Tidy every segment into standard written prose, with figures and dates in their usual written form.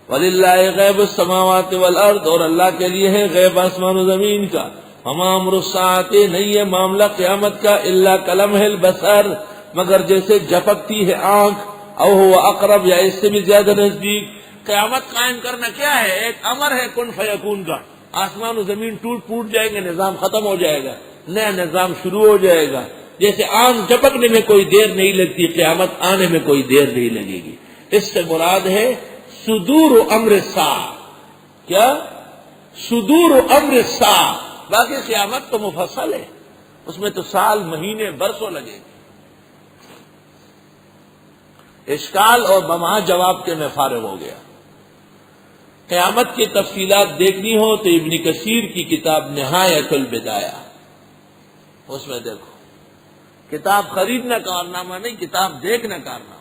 وَلِلَّهِ غیب السماوات والارض، اور اللہ کے لیے ہے غیب آسمان و زمین کا. وَمَا أَمْرُ السَّاعَةِ، نہیں ہے معاملہ قیامت کا، إِلَّا كَلَمْحِ الْبَصَرِ، مگر جیسے جھپکتی ہے آنکھ، او هو اقرب، یا اس سے بھی زیادہ نزدیک. قیامت قائم کرنا کیا ہے؟ ایک امر ہے کن فیکون کا. آسمان و زمین ٹوٹ جائیں گے، نظام ختم ہو جائے گا، نیا نظام شروع ہو جائے گا. جیسے آنکھ جھپکنے میں کوئی دیر نہیں لگتی، قیامت آنے میں کوئی دیر نہیں لگے گی. اس سے مراد ہے صدور امر الساعہ. کیا؟ صدور امر الساعہ. باقی قیامت تو مفصل ہے، اس میں تو سال، مہینے، برسوں لگے گے. اشکال اور بما جواب کے میں فارغ ہو گیا. قیامت کی تفصیلات دیکھنی ہو تو ابن کثیر کی کتاب نہایت البدایہ، اس میں دیکھو. کتاب خریدنا کارنامہ نہیں، کتاب دیکھنا کارنامہ.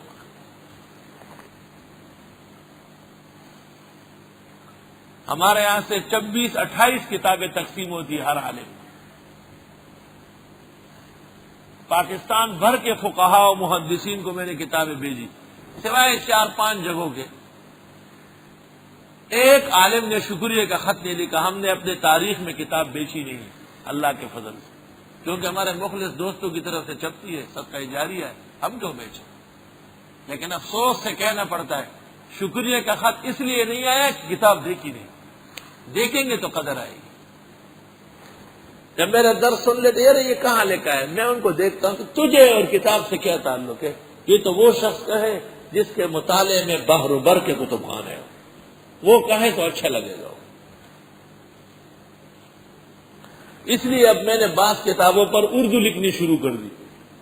ہمارے یہاں سے 26-28 کتابیں تقسیم ہوتی ہر عالم. پاکستان بھر کے فقہاء و محدثین کو میں نے کتابیں بھیجی، سوائے 4-5 جگہوں کے. ایک عالم نے شکریہ کا خط نہیں لکھا. ہم نے اپنے تاریخ میں کتاب بیچی نہیں، اللہ کے فضل سے، کیونکہ ہمارے مخلص دوستوں کی طرف سے چپتی ہے، صدقہ جاریہ ہے، ہم کیوں بیچیں. لیکن افسوس سے کہنا پڑتا ہے شکریہ کا خط اس لیے نہیں آیا کہ کتاب دیکھی نہیں. دیکھیں گے تو قدر آئے گی. جب میرا درس سن لیتے یار یہ کہاں لکھا ہے، میں ان کو دیکھتا ہوں کہ تجھے اور کتاب سے کیا تعلق ہے. یہ تو وہ شخص کہے جس کے مطالعے میں بحر و بر کے کتب خانے ہو، وہ کہے تو اچھا لگے گا. اس لیے اب میں نے بعض کتابوں پر اردو لکھنی شروع کر دی.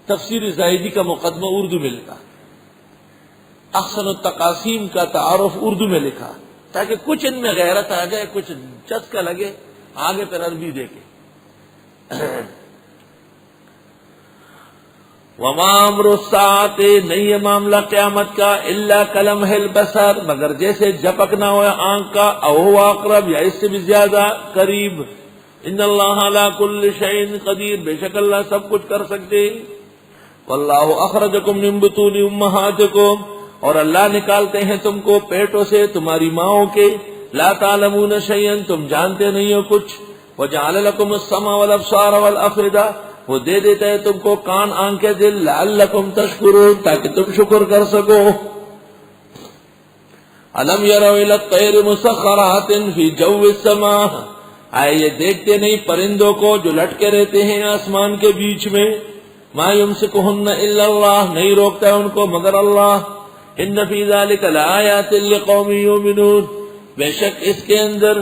تفسیر زاہدی کا مقدمہ اردو میں لکھا، احسن التقاسیم کا تعارف اردو میں لکھا، تاکہ کچھ ان میں غیرت آ جائے، کچھ چسکا لگے، آگے پھر عربی دیکھے. وما امر الساعۃ، نہیں ہے معاملہ قیامت کا، الا کلمح البصر، مگر جیسے جھپکنا ہوا آنکھ کا، او هو اقرب، یا اس سے بھی زیادہ قریب. ان اللہ علی کل شیء قدیر، بے شک اللہ سب کچھ کر سکتے. واللہ اخرجکم من بطون امہاتکم، اور اللہ نکالتے ہیں تم کو پیٹوں سے تمہاری ماؤں کے. لا تعلمون شیئا، تم جانتے نہیں ہو کچھ. وجعل لکم السمع والابصار والافئدہ، وہ دے دیتا ہے تم کو کان، آنکھیں، دل. لعلکم تشکرون، تاکہ تم شکر کر سکو. الم یروا الی الطیر مسخرات فی جو السماء، آئے یہ دیکھتے نہیں پرندوں کو جو لٹکے رہتے ہیں آسمان کے بیچ میں. ما یمسکہن الا اللہ، نہیں روکتا ہے ان کو مگر اللہ. ان فی ذلک لآیات لقوم یؤمنون، بے شک اس کے اندر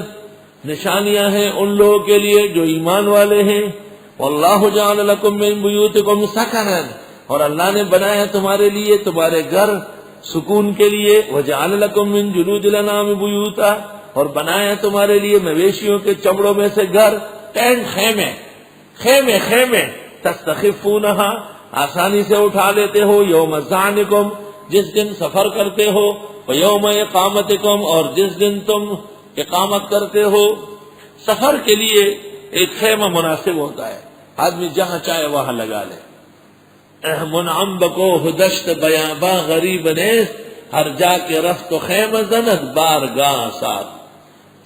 نشانیاں ہیں ان لوگوں کے لیے جو ایمان والے ہیں. واللہ جعل لکم من بیوتکم سکنا، اور اللہ نے بنایا تمہارے لیے تمہارے گھر سکون کے لیے. وجعل لکم من جلود الانعام بیوتا، اور بنایا تمہارے لیے مویشیوں کے چمڑوں میں سے گھر. ٹینٹ، خیمے خیمے خیمے. تستخفونہا، آسانی سے اٹھا لیتے ہو. یوم ظعنکم، جس دن سفر کرتے ہو. ویوم اقامتکم، اور جس دن تم اقامت کرتے ہو. سفر کے لیے ایک خیمہ مناسب ہوتا ہے، آدمی جہاں چاہے وہاں لگا لے. منعم بکو ہدشت بیاباں غریب نے، ہر جا کے رفت و خیمہ زند بارگاہ ساتھ.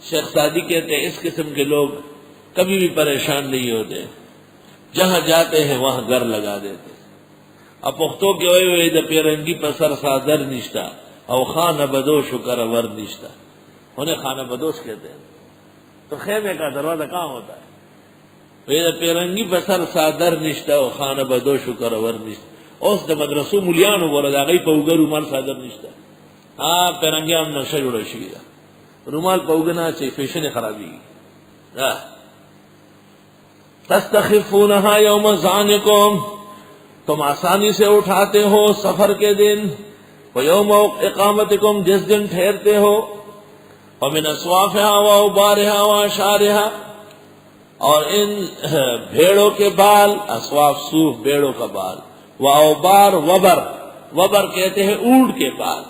شیخ سعدی کہتے ہیں اس قسم کے لوگ کبھی بھی پریشان نہیں ہوتے، جہاں جاتے ہیں وہاں گھر لگا دیتے. اب پختوں کے ہوئے ہوئے دا پیرنگی پسر سادر نشتا، او خانہ بدوش کر ور نشتا، انہیں خانہ بدوش کہتے ہیں. تو خیمے کا دروازہ کہاں ہوتا ہے؟ پیرنگی پسر سادر نشتا او خانہ بدوش کر ور نشتا. اس دا مدرسو ملیانو بولا دا غی پوگر رومال سادر نشتا. ہاں پیرنگی ہم نقشہ جوڑا شوی دا رومال پوگنا چاہیے، فیشن خرابی. تستخفونہا یوم ظعنکم، تم آسانی سے اٹھاتے ہو سفر کے دن. ویوم اقامتکم، جس دن ٹھہرتے ہو. ومن اصوافہا واوبارہا واشارہا، اور ان بھیڑوں کے بال، اصواف صوف بھیڑوں کا بال، واوبار وبر، وبر کہتے ہیں اونٹ کے بال.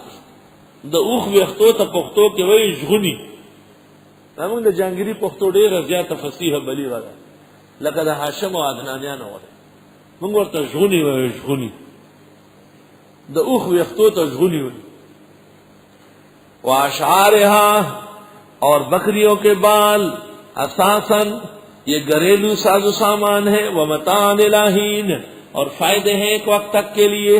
دا اوخ ویختو تا پختو کے وی جغنی، ہمیں دا جانگیری پختو دیر زیادہ فصیح بلی والا لکہ دا حاشم و عدنانیان ہو رہے منگو تا جغنی وی جغنی، دا اوخ ویختو تا جغنی وی. واشعارها اور بکریوں کے بال، اساساً یہ گھریلو ساز و سامان ہے، ومتاع الہین اور فائدے ہیں ایک وقت تک کے لیے۔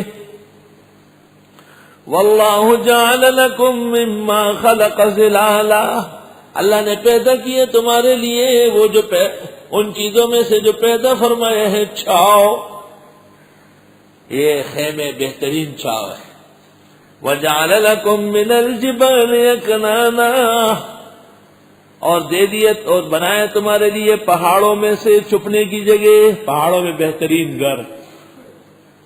واللہ جعل لکم مما خلق ظلالا، اللہ نے پیدا کیے تمہارے لیے وہ جو ان چیزوں میں سے جو پیدا فرمائے ہیں چھاؤ، یہ خیمے بہترین چھاؤ ہے۔ وجعل لکم من الجبال اکنانا، اور دے دیے اور بنایا تمہارے لیے پہاڑوں میں سے چھپنے کی جگہ، پہاڑوں میں بہترین گھر۔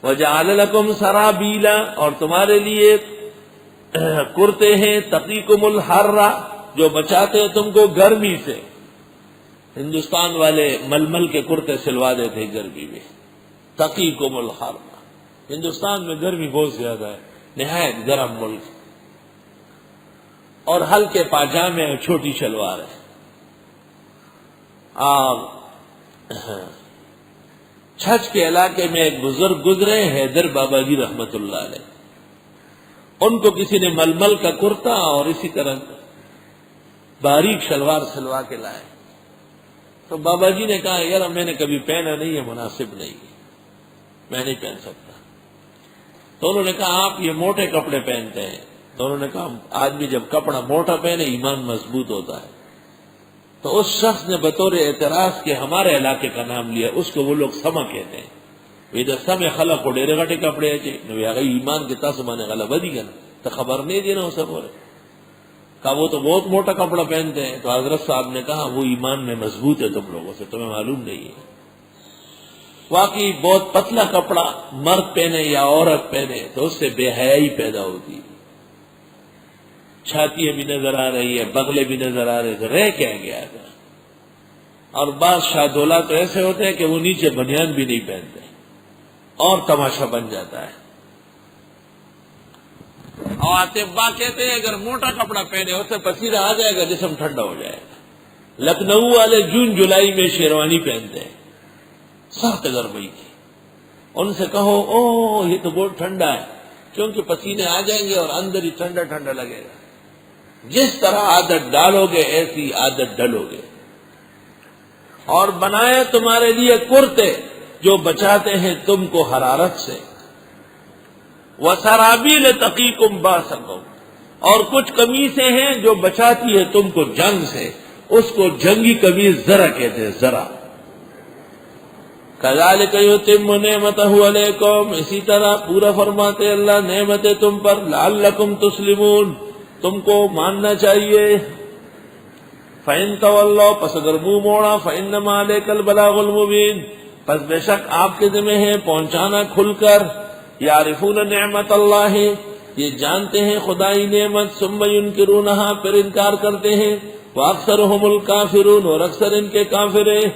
وجعل لکم سرابیلا، اور تمہارے لیے کرتے ہیں تقیکم الحر، جو بچاتے ہیں تم کو گرمی سے۔ ہندوستان والے ململ کے کرتے سلوا دیتے گرمی میں، تقیکم الحر۔ ہندوستان میں گرمی بہت زیادہ ہے، نہایت گرم ملک، اور ہلکے پاجامے اور چھوٹی شلوار ہے۔ چھچ کے علاقے میں ایک بزرگ گزرے، حیدر بابا جی رحمت اللہ علیہ، ان کو کسی نے ململ کا کرتا اور اسی طرح باریک شلوار سلوا کے لائے، تو بابا جی نے کہا یار میں نے کبھی پہنا نہیں ہے، مناسب نہیں ہے، میں نہیں پہن سکتا۔ تو انہوں نے کہا آپ یہ موٹے کپڑے پہنتے ہیں، تو انہوں نے کہا آدمی جب کپڑا موٹا پہنے ایمان مضبوط ہوتا ہے۔ تو اس شخص نے بطور اعتراض کے ہمارے علاقے کا نام لیا، اس کو وہ لوگ سما کہتے ہیں۔ ادھر سمے خلق کو ڈیرے گٹے کپڑے ایمان کے تاسمان غلط بدی گنا تو خبر نہیں دینا سب ہو رہے، کہا وہ تو بہت موٹا کپڑا پہنتے ہیں۔ تو حضرت صاحب نے کہا وہ ایمان میں مضبوط ہے تم لوگوں سے، تمہیں معلوم نہیں ہے۔ واقعی بہت پتلا کپڑا مرد پہنے یا عورت پہنے تو اس سے بے حیائی پیدا ہوتی، چھاتیاں بھی نظر آ رہی ہے، بغلے بھی نظر آ رہے تھے، رہ کیا گیا تھا۔ اور بعض شاہدولہ تو ایسے ہوتے ہیں کہ وہ نیچے بنیان بھی نہیں پہنتے اور تماشا بن جاتا ہے۔ اور اطباء کہتے ہیں اگر موٹا کپڑا پہنے اس سے پسینہ آ جائے گا، جسم ٹھنڈا ہو جائے گا۔ لکھنؤ والے جون جولائی میں شیروانی پہنتے ہیں، سخت گرمی کی، ان سے کہو او یہ تو بہت ٹھنڈا ہے، کیونکہ پسینے آ جائیں گے اور اندر ہی ٹھنڈا ٹھنڈا لگے گا۔ جس طرح عادت ڈالو گے ایسی عادت ڈلو گے۔ اور بنائے تمہارے لیے کرتے جو بچاتے ہیں تم کو حرارت سے، وَسَرَابِيلَ تَقِيكُمْ بَأْسَكُمْ، اور کچھ قمیصیں ہیں جو بچاتی ہے تم کو جنگ سے، اس کو جنگی قمیص ذرا کہتے ہیں، ذرا۔ كَذَلِكَ يُتِمُّ نِعْمَتَهُ عَلَيْكُمْ، اسی طرح پورا فرماتے اللہ نعمتیں تم پر، لَعَلَّكُمْ تُسْلِمُونَ، تم کو ماننا چاہیے۔ فَإِن تَوَلَّوْا، پس اگر منہ موڑا، فَإِنَّمَا عَلَيْكَ الْبَلَاغُ الْمُبِينُ، پس بے شک آپ کے ذمہ ہے پہنچانا کھل کر۔ یعرفون نعمت اللہ، یہ جانتے ہیں خدائی نعمت، ثم ينکرونها، پھر انکار کرتے ہیں، وَأَكْثَرُهُمُ الْكَافِرُونَ، اور اکثر ان کے کافر ہیں۔